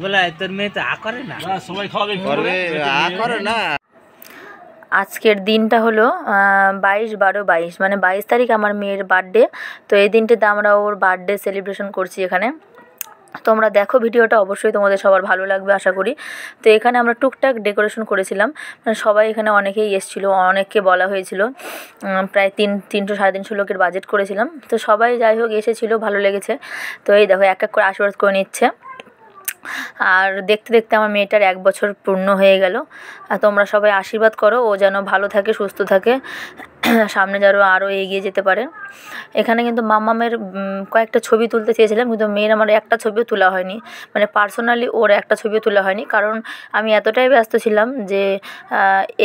বলে তোর মেয়ে তো আ করে না, সবাই খাওয়াবে করবে, আ করে না। আজকের দিনটা হলো 22/12/22, মানে 22 তারিখ আমার মেয়ের বার্থডে। তো এই দিনটাতে আমরা ওর বার্থডে সেলিব্রেশন করছি এখানে। তোমরা দেখো ভিডিওটা, অবশ্যই তোমাদের সবার ভালো লাগবে আশা করি। তো এখানে আমরা টুকটাক ডেকোরেশন করেছিলাম, মানে সবাই এখানে অনেকেই এসেছিলো, অনেককে বলা হয়েছিল। প্রায় 300-350 লোকের বাজেট করেছিলাম। তো সবাই যাই হোক এসেছিলো, ভালো লেগেছে। তো এই দেখো এক এক করে আশীর্বাদ করে নিচ্ছে। আর দেখতে দেখতে আমার মেয়েটার 1 বছর পূর্ণ হয়ে গেল। আর তোমরা সবাই আশীর্বাদ করো ও যেন ভালো থাকে, সুস্থ থাকে, সামনে যেন আরও এগিয়ে যেতে পারে। এখানে কিন্তু মাম্মামের কয়েকটা ছবি তুলতে চেয়েছিলাম, কিন্তু মেয়ের আমার একটা ছবিও তোলা হয়নি, মানে পার্সোনালি ওর একটা ছবিও তোলা হয়নি, কারণ আমি এতটাই ব্যস্ত ছিলাম যে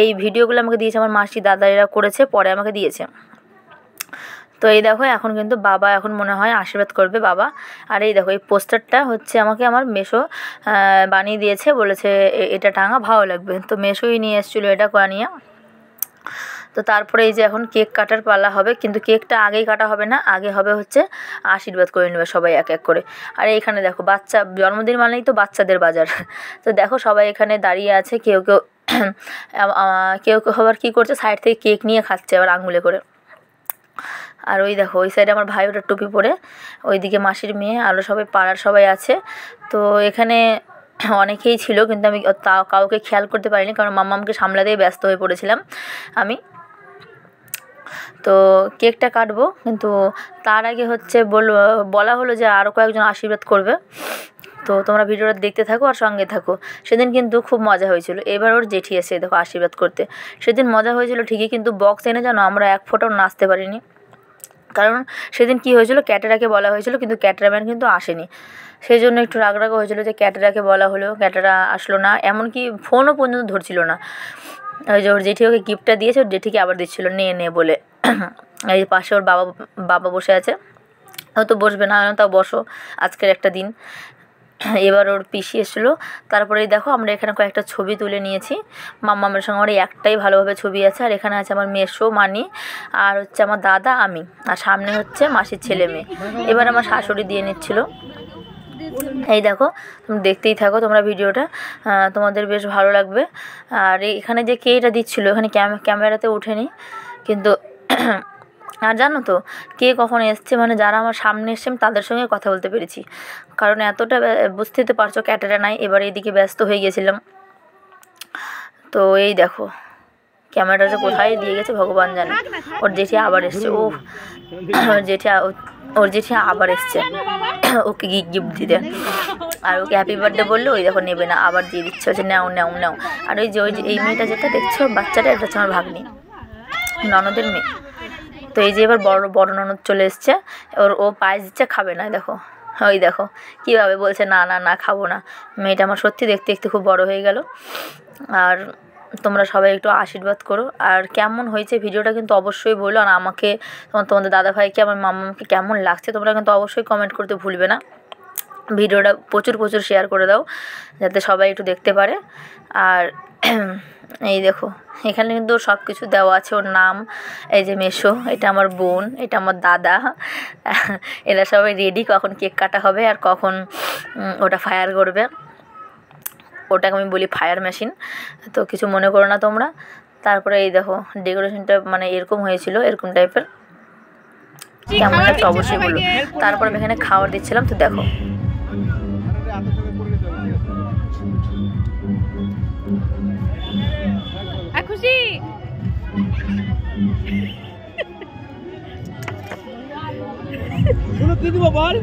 এই ভিডিওগুলো আমাকে দিয়েছে আমার মাসি, দাদা এরা করেছে, পরে আমাকে দিয়েছে। তো এই দেখো এখন কিন্তু বাবা এখন মনে হয় আশীর্বাদ করবে বাবা। আর এই দেখো এই পোস্টারটা হচ্ছে আমাকে আমার মেসো বানিয়ে দিয়েছে, বলেছে এটা টাঙা ভালো লাগবে। তো মেসোই নিয়ে এসেছিলো এটা বানিয়ে। তো তারপরে এই যে এখন কেক কাটার পালা হবে, কিন্তু কেকটা আগেই কাটা হবে না, আগে হবে হচ্ছে আশীর্বাদ করে নেবে সবাই এক এক করে। আর এইখানে দেখো বাচ্চা, জন্মদিন মানেই তো বাচ্চাদের বাজার। তো দেখো সবাই এখানে দাঁড়িয়ে আছে, কেউ কেউ কেউ কেউ আবার কী করছে, সাইড থেকে কেক নিয়ে খাচ্ছে আবার আঙুলে করে। আর ওই দেখো ওই সাইডে আমার ভাই ওটা টুপি পরে, ওইদিকে মাসির মেয়ে, আরও সবাই পাড়ার সবাই আছে। তো এখানে অনেকেই ছিল, কিন্তু আমি তাও কাউকে খেয়াল করতে পারিনি, কারণ মাম্মামকে সামলাতেই ব্যস্ত হয়ে পড়েছিলাম আমি। তো কেকটা কাটবো, কিন্তু তার আগে হচ্ছে বলা হলো যে আরও কয়েকজন আশীর্বাদ করবে। তো তোমরা ভিডিওটা দেখতে থাকো আর সঙ্গে থাকো। সেদিন কিন্তু খুব মজা হয়েছিল। এবার ওর জেঠি এসে দেখো আশীর্বাদ করতে। সেদিন মজা হয়েছিল ঠিকই, কিন্তু বক্স এনে জানো আমরা এক ফোঁটাও নাচতে পারিনি, কারণ সেদিন কী হয়েছিল, ক্যাটেরাকে বলা হয়েছিল কিন্তু ক্যাটেরাম্যান কিন্তু আসেনি। সেই জন্য একটু রাগ হয়েছিল যে ক্যাটেরাকে বলা হলো, ক্যাটেরা আসলো না, এমনকি ফোনও পর্যন্ত ধরছিল না। ওই যে ওর জেঠি ওকে গিফটটা দিয়েছে, ওর জেঠিকে আবার দিচ্ছিলো নে বলে। এই পাশে ওর বাবা বসে আছে, হয়তো বসবে না, তাও বসো, আজকের একটা দিন। এবার ওর পিসি এসেছিলো। তারপরেই দেখো আমরা এখানে কয়েকটা ছবি তুলে নিয়েছি। মাম্মামের সঙ্গে আমার একটাই ভালোভাবে ছবি আছে। আর এখানে আছে আমার মেসো, মানি, আর হচ্ছে আমার দাদা, আমি, আর সামনে হচ্ছে মাসির ছেলে মেয়ে। এবার আমার শাশুড়ি দিয়ে নিচ্ছিলো। এই দেখো তুমি দেখতেই থাকো তোমরা ভিডিওটা, তোমাদের বেশ ভালো লাগবে। আর এখানে যে কে এটা দিচ্ছিলো, এখানে ক্যামেরাতে ওঠেনি, কিন্তু আর জানো তো কে কখন এসছে, মানে যারা আমার সামনে এসছে আমি তাদের সঙ্গে কথা বলতে পেরেছি, কারণ এতটা বুঝতে তো পারছো ক্যাটেরা নাই। এবার এইদিকে ব্যস্ত হয়ে গেছিলাম। তো এই দেখো ক্যামেরাটা যে কোথায় দিয়ে গেছে ভগবান জানে। ওর জেঠি আবার এসছে, ওর জেঠি আবার এসছে ওকে গিফট দিতে। আর ওকে হ্যাপি বার্থডে বললো, ওই দেখো নেবে না, আবার দিয়ে দিচ্ছে, হচ্ছে নাও। আর ওই যে এই মেয়েটা যেটা দেখছো বাচ্চাটা, এটা হচ্ছে আমার ভাগ্নি, ননদের মেয়ে। তো এই যে এবার বড় ননদ চলে এসছে, ও পায়েস দিচ্ছে, খাবে না। দেখো ওই দেখো কীভাবে বলছে না খাবো না। মেয়েটা আমার সত্যি দেখতে দেখতে খুব বড় হয়ে গেল। আর তোমরা সবাই একটু আশীর্বাদ করো। আর কেমন হয়েছে ভিডিওটা কিন্তু অবশ্যই বলো। আর আমাকে, তোমাদের দাদাভাইকে, আমার মাম্মাকে কেমন লাগছে তোমরা কিন্তু অবশ্যই কমেন্ট করতে ভুলবে না। ভিডিওটা প্রচুর শেয়ার করে দাও, যাতে সবাই একটু দেখতে পারে। আর এই দেখো এখানে কিন্তু সব কিছু দেওয়া আছে, ওর নাম, এই যে মেসো, এটা আমার বোন, এটা আমার দাদা, এরা সবাই রেডি, কখন কেক কাটা হবে আর কখন ওটা ফায়ার করবে। ওটাকে আমি বলি ফায়ার মেশিন, তো কিছু মনে করো না তোমরা। তারপরে এই দেখো ডেকোরেশনটা মানে এরকম হয়েছিল, এরকম টাইপের, কেমন একটা অবশ্যই বলো। তারপর আমি এখানে খাবার দিচ্ছিলাম, তো দেখো খুশি কি দিব বল।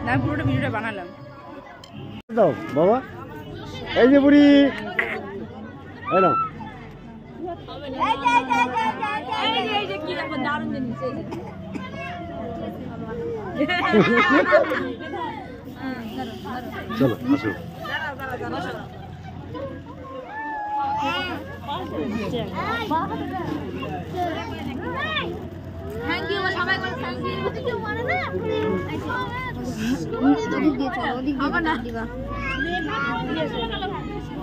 না পুরোটা ভিডিওটা বানালাম দাও বাবা। এই যে বুড়ি, এই নাও। চলো আসো। থ্যাংক ইউ সবাই করে, থ্যাংক ইউ। ওদিকে মানে না, ওদিকে চলো, ওদিকে দিবা।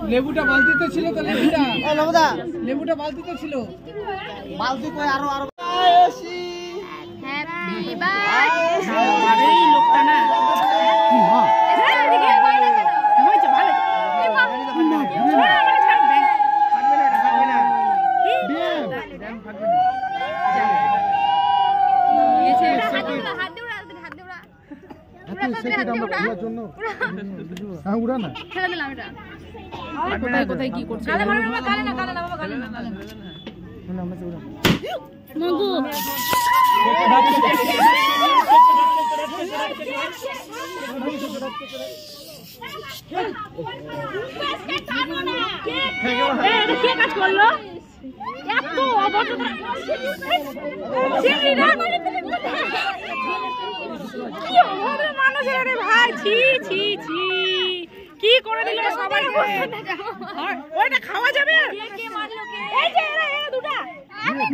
লেবুটা বালতিতে ছিল তো লেবুটা বালতিতে ছিল বালতি কই আরো হ্যাপি বার্থডে এই লোকটা না হয়েছে ভালো কোথায় কোথায় কি করছে কে কাজ করলো এত অবস্থা কি হবে মানুষের রে ভাই ছি ছি ছি কি করে দিল সবাই ওইটা খাওয়া যাবে কে মারলো কে এই যে এরা দুটা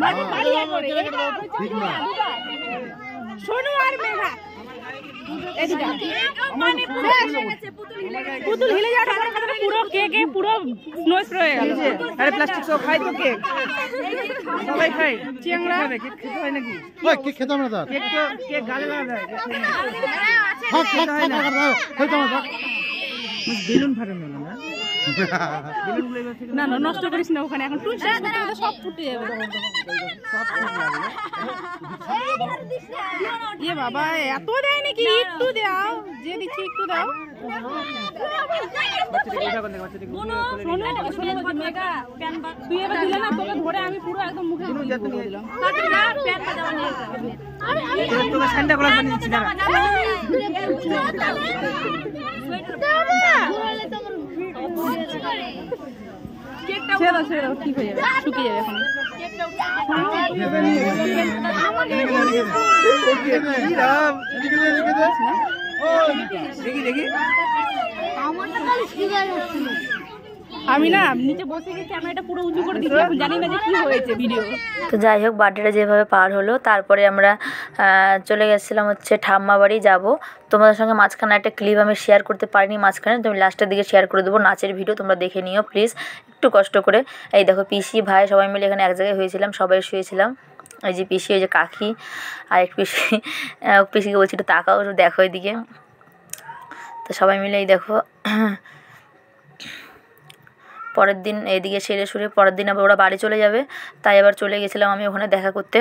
মারতে পারি করে এটা ঠিক না সোনু আর মেঘা এই দুটা মানে পুতুল হিলে যাওয়ার পরে কথা পুরো কেকে পুরো স্নো স্প্রে হয়ে গেল আরে প্লাস্টিক সব খাই তো কেক সবাই খাই চিংড়া কেক খেতে হয় নাকি ওই কেক খেতে আমরা দাও কেক গালে লাগা যায় হ্যাঁ খেতে আমরা বেলুন ফাটানো না না না নষ্ট করিস না ওখানে এখন টুনছে সব ফুটে যাবে এ বাবা এত দেয় নাকি একটু দাও যে দিচ্ছি একটু দাও তুই এবার দিলে না তোকে ধরে আমি পুরো একদম মুখে দিলাম ঠান্ডা করা বানিয়ে দিচ্ছি না ছেড়ে দাও ঠিক হয়ে যাবে শুকিয়ে যাবে এখন আমি না নিচে বসে গেছি ক্যামেরাটা পুরো উঁচু করে দিচ্ছি এখন জানি না যে কি হয়েছে ভিডিও তো যাই হোক বার্থডেটা যেভাবে পার হলো তারপরে আমরা চলে গেছিলাম হচ্ছে ঠাম্মা বাড়ি যাবো তোমাদের সঙ্গে মাঝখানে একটা ক্লিপ আমি শেয়ার করতে পারিনি মাঝখানে তুমি লাস্টের দিকে শেয়ার করে দেবো নাচের ভিডিও তোমরা দেখে নিও প্লিজ একটু কষ্ট করে এই দেখো পিসি ভাই সবাই মিলে এখানে এক জায়গায় হয়েছিলাম সবাই শুয়েছিলাম এই যে পিসি ওই যে কাকি আর এক পিসিকে বলছি একটু তাকাও একটু দেখো এদিকে তো সবাই মিলে এই দেখো পরের দিন এইদিকে সেরে সুরে পরের দিন আবার ওরা বাড়ি চলে যাবে তাই আবার চলে গেছিলাম আমি ওখানে দেখা করতে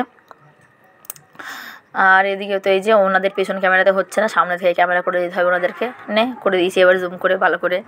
আর এদিকে তো এই যে ওনাদের পেছন ক্যামেরাতে হচ্ছে না সামনে থেকে ক্যামেরা করে দিতে হবে ওনাদেরকে করে দিয়েছি এবার জুম করে ভালো করে